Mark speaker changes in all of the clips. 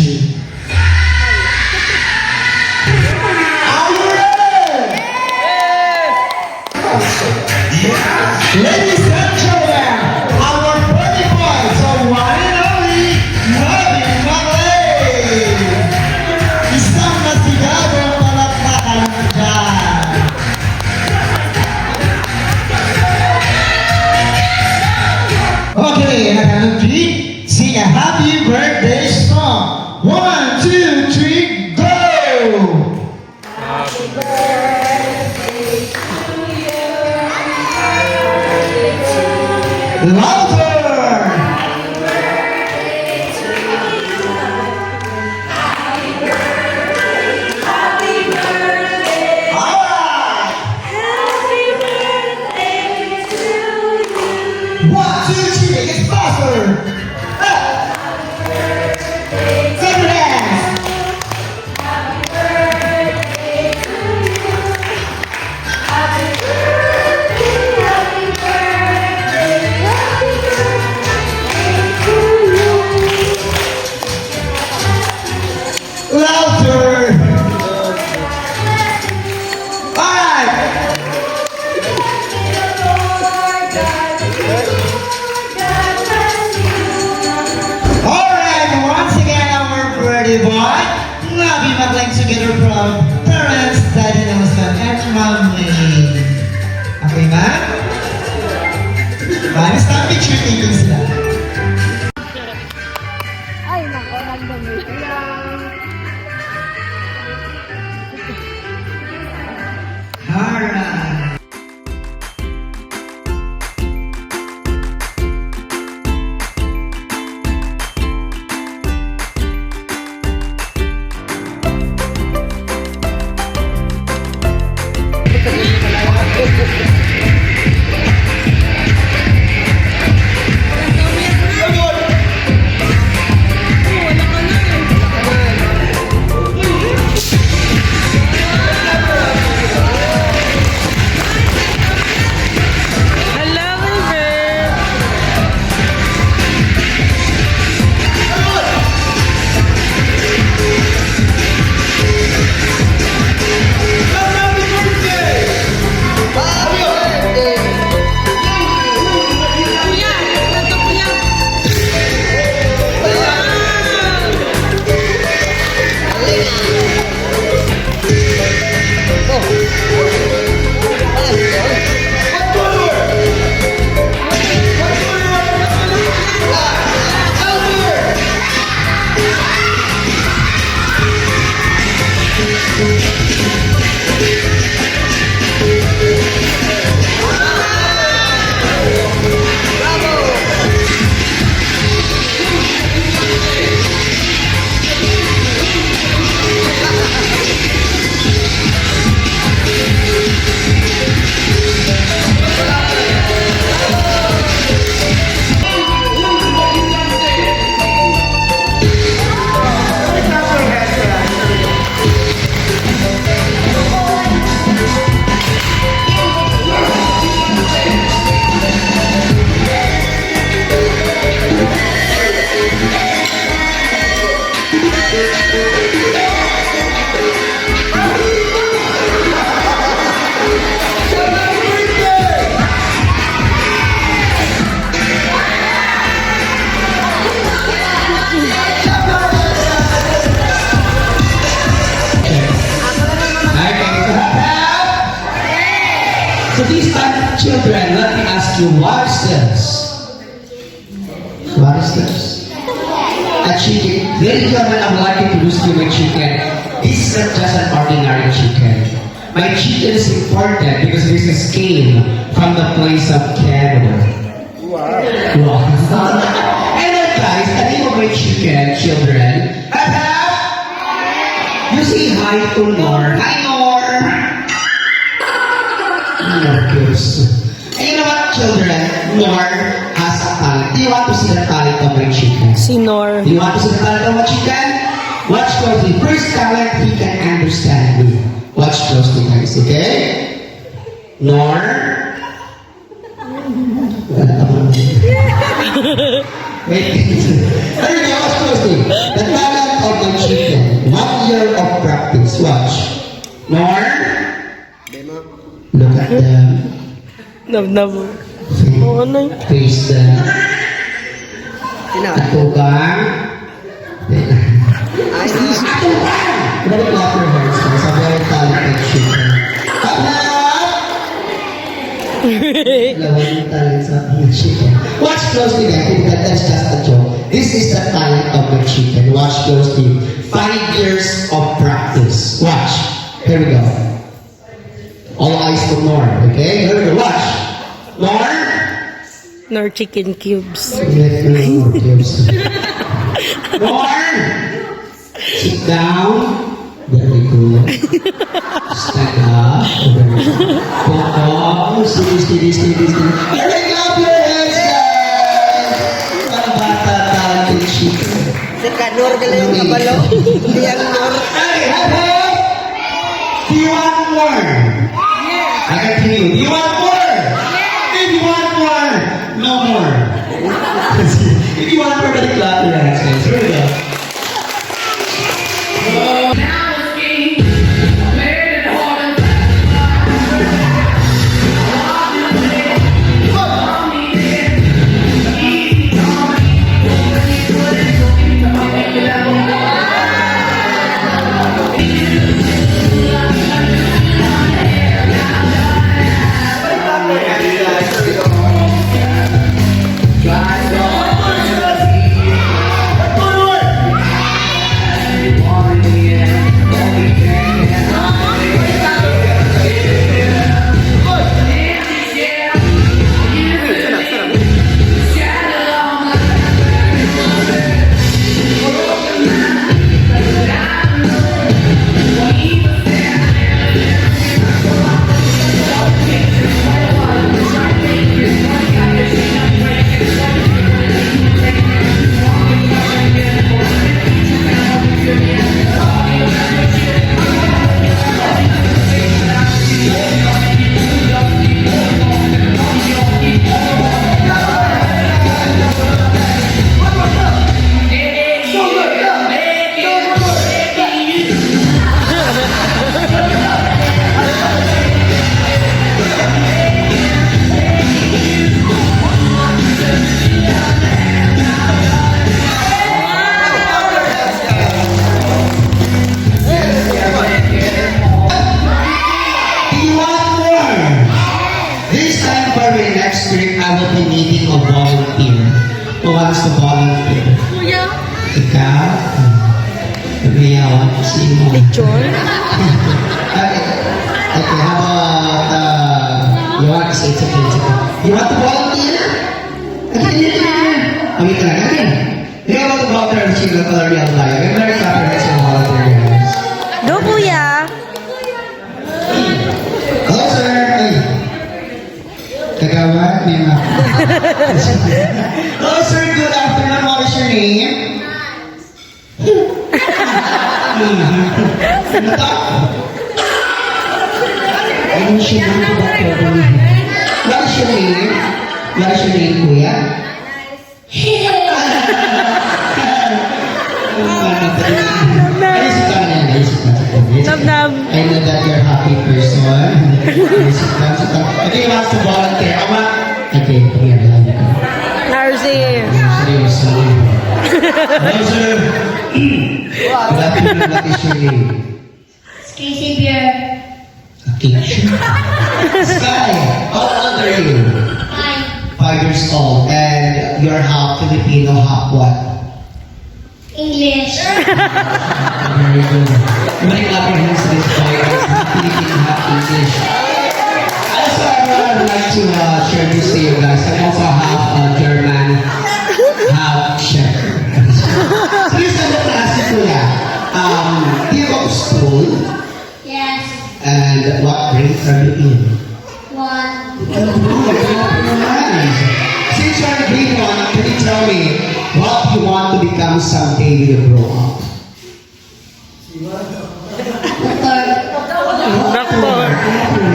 Speaker 1: energy. Are you ready? Ladies and gentlemen, our pretty boys, the one and only Nobby Maglay. Isang masigadong palakpakan dyan. Okay, Nakanuki, sing a happy birthday song. 1, 2, 3, go! Louder! Alright! 1, 2, 3, make it faster! Up! Take your hands! Louder! Alright! Alright, once again our birthday boy, Nobby Maglay together from parents, daddy Nelson, and mommy. Okay ba? Manis na picture taking sila.
Speaker 2: Ay, nako, nagdamit lang.
Speaker 1: Alright. So these time, children, let me ask you, what is this? What is this? A chicken. Ladies and gentlemen, I would like to introduce to you my chicken. This is not just an ordinary chicken. My chicken is important because this came from the place of Canada. Wow. And then guys, the name of my chicken, children, you say hi to Nor. Hi Nor! And you know what, children? Nor has a talent. Do you want to see the talent of my chicken?
Speaker 2: Si Nor.
Speaker 1: Do you want to see the talent of my chicken? Watch closely. First talent, he can understand me. Watch closely, guys, okay? Nor. Wait. There you go, watch closely. The talent of 1 year of practice. Watch. More. Look at them.
Speaker 2: Nab-nabo. Oo, ano yun?
Speaker 1: Face them. Atugang. Atugang! Very clever hands. It's a very talented shooter. Lawang talent sa ating chicken. Watch closely guys, that's just a joke. This is the talent of the chicken. Watch closely. 5 years of practice. Watch. Here we go. All eyes to Nor. Okay? Here we go. Watch. Nor.
Speaker 2: Nor chicken cubes.
Speaker 1: Nor. Sit down. Very good. Stand up. Very good. Coco. Steady. Very good. Your hands, guys. Para bata talented chicken.
Speaker 3: Si Kanor ka lang yung kabalo. Hindi ang Nor.
Speaker 1: Hey, do you want more? I continue. Do you want more? If you want more, no more. If you want more, then clap your hands, guys. Here we go. This time for my next trip, I will be needing a volunteer. Who wants to volunteer?
Speaker 2: Kuya.
Speaker 1: Ikaw? Nagmayawan ko sino.
Speaker 2: Lechon?
Speaker 1: Okay, how about, you want to say it's okay. You want to volunteer? Okay, talaga. Okay. You want to volunteer in Chico Color Real Life. I'm very comprehensive volunteer, guys.
Speaker 2: Go, kuya.
Speaker 1: Hello, sir. Ay. Kagawa, may mga. Hello, sir. Good afternoon. What is your name? Ano to? Ano siya nang What is your name? What is your name, kuya? Ayos ka na.
Speaker 2: Nab-nab.
Speaker 1: I know that you're a happy person. Okay, you want to volunteer. Okay, come here.
Speaker 2: Narzi.
Speaker 1: Seryoso. Hello, sir. Good afternoon. What is your name?
Speaker 4: Casey Beer.
Speaker 1: Okay. Sky, how old are you? 5 years old. And you're half Filipino, half what?
Speaker 4: English.
Speaker 1: Very good. Many clap your hands to this boy. Half Filipino, half English. Also, I would like to share this to you guys. I'm also half German, half Czech. So this is the class kuya. Do you go to school?
Speaker 4: Yes.
Speaker 1: And what grade are you in?
Speaker 4: 1.
Speaker 1: Nice. Since you're in grade 1, can you tell me what you want to become someday when you grow up?
Speaker 2: Doctor.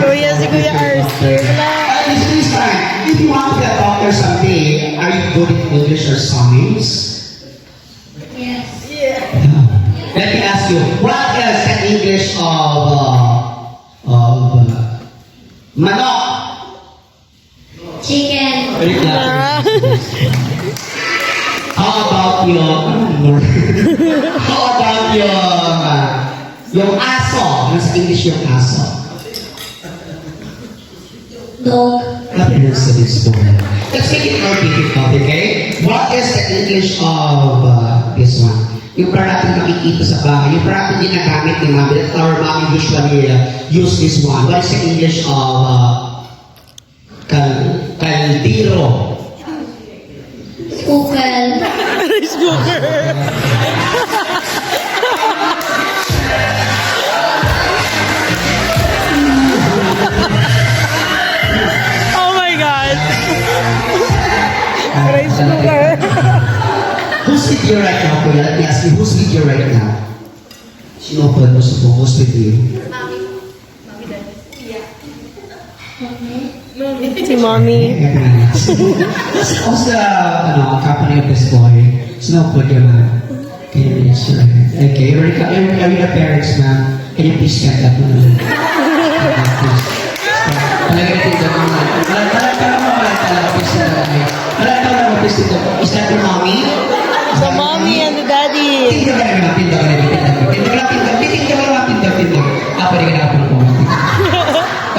Speaker 2: Kuya, si Kuya Arce.
Speaker 1: This time, if you want to be a doctor someday, are you good in English or science?
Speaker 4: Yes.
Speaker 1: Let me ask ask you, what is the English of manok?
Speaker 4: Chicken.
Speaker 1: Very clever. How about how about yung aso? Ano sa English yung aso?
Speaker 4: Dog.
Speaker 1: Nothing else to this one. Let's make it more difficult, okay? What is the English of this one? Yung parating nakikita sa bahay, yung parating ginagamit ni Mami, our Mami usually use this one. What is the English of kaldero?
Speaker 4: Kukal.
Speaker 2: Rice cooker. Oh my God. Rice cooker.
Speaker 1: Who's with you right now, Kuya? Let me ask you, who's with you right now? Sino po mo sa who's with you?
Speaker 2: Si Mommy.
Speaker 1: How's the company of this boy? Sino po you, ma'am? Can you raise your hand? Okay, are you the parents, ma'am? Can you please stand up, ma'am? Is that your mommy?
Speaker 2: The Mommy and the Daddy.
Speaker 1: Pindah ka na, pindah ka na. Apa dia kena apa pun.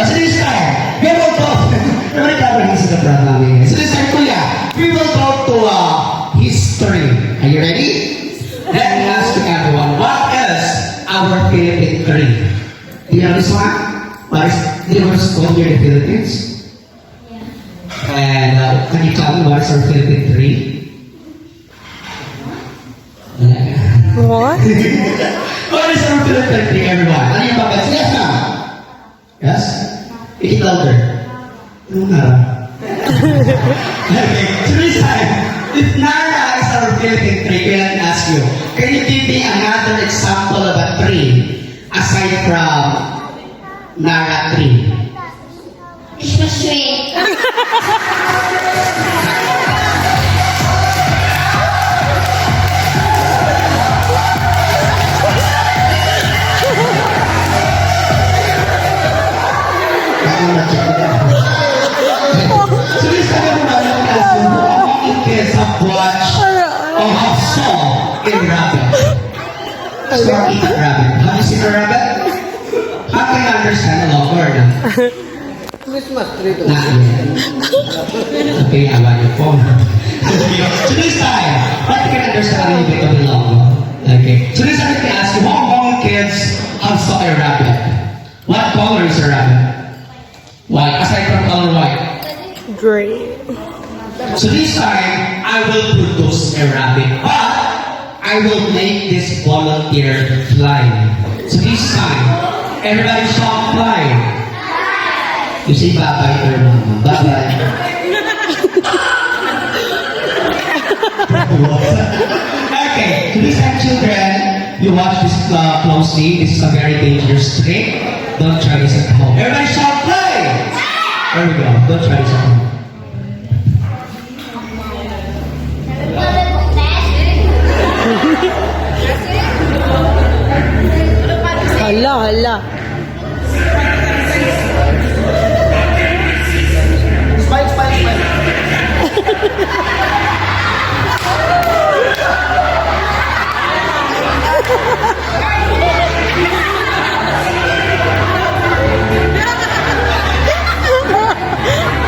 Speaker 1: So this time, we will go. Everybody cover his the problem. So this time, Kuya, we will go to history. Are you ready? Let me ask to everyone, what is our Philippine tree? Do you know this one? What is the first called here in the Philippines? And can you tell me what is our Philippine tree?
Speaker 2: What?
Speaker 1: What is our Philippine tree, everyone? Ano yung bagas? Yes, ma'am. Yes? Make it louder. No, Nara. Okay, so this time, if Nara is our Philippine tree, can I ask you, can you give me another example of a tree aside from Nara tree?
Speaker 4: Christmas tree.
Speaker 1: So this time, everyone, let me ask you, how many kids have watched or have saw a rabbit? Saw eat a rabbit. Have you seen a rabbit? How can you understand a long word?
Speaker 3: Christmas tree to.
Speaker 1: Not yet. Okay, I want your phone. So this time, what you can understand a little bit of the longer. Okay. So this time, I can ask you, how many kids have saw a rabbit? What color is a rabbit? White. Aside from color white.
Speaker 2: Great.
Speaker 1: So this time, I will produce a rabbit, but I will make this volunteer fly. So this time, everybody shout fly. You say bye-bye to your mama. Bye-bye. Okay, so this time, children, you watch this closely. This is a very dangerous trick. Don't try this at home. Everybody shout fly. There we go. Don't try this at home.
Speaker 2: Hala, hala.
Speaker 3: Smile, smile, smile.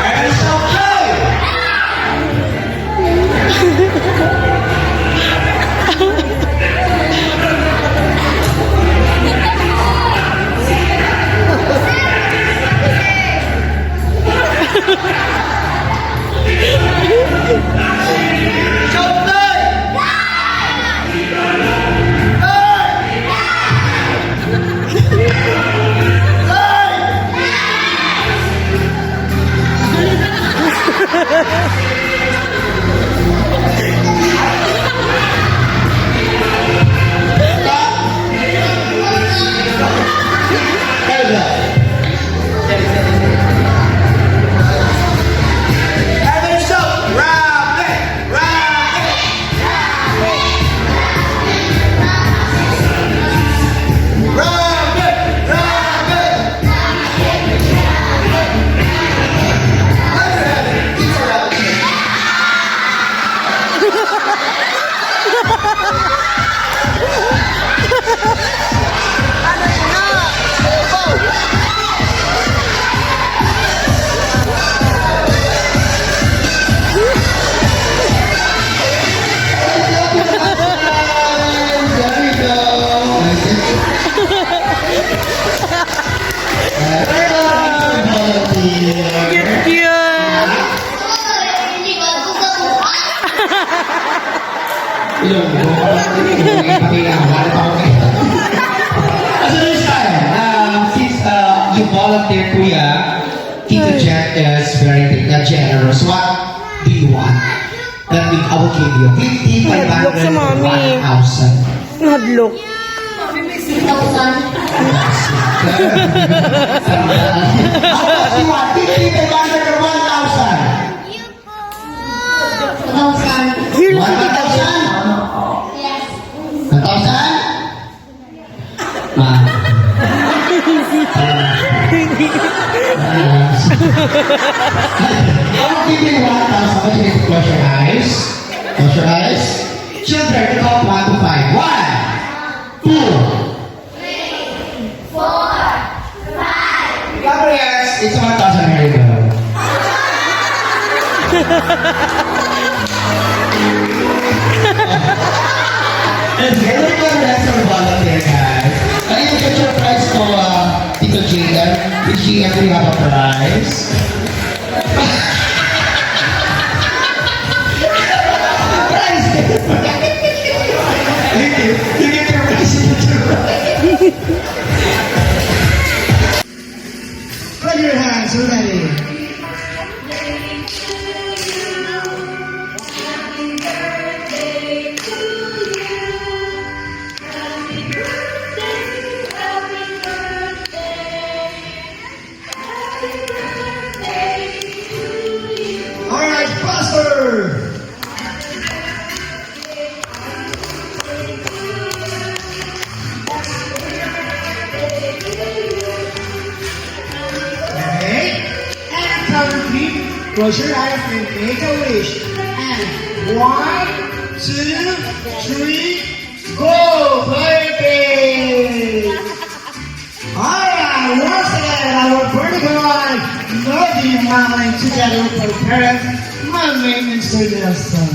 Speaker 1: Everybody shout about their kuya, Tito Jet is very generous. What do you want? That we, I will give you 50, 500,
Speaker 2: Look sa mommy.
Speaker 1: 1,000.
Speaker 2: Hadlok.
Speaker 4: 2,000.
Speaker 1: How much you want? 50, 500, or 1,000?
Speaker 4: 2,000.
Speaker 2: Here, look at Tita Jet.
Speaker 1: 1,000?
Speaker 4: Yes.
Speaker 1: 1,000? Ma. I will give you 1,000. I want you to close your eyes. Close your eyes. Children, count 1 to 5. 1, 2.
Speaker 4: 4, 5.
Speaker 1: Gabriels, it's 1,000. Here you go. And here we go. That's our volunteer, guys. Can you get your prize to Tito Jaden? Did she actually have a prize? Prize! You get your prize. You get your prize.
Speaker 3: Put your hands, we're ready. All right, faster! Okay, and currently, close your eyes and make a wish. And 1, 2, 3, go! Play it! Alright, once again, our vertical line, Melody Mama, together with her parents, my name is Nelson.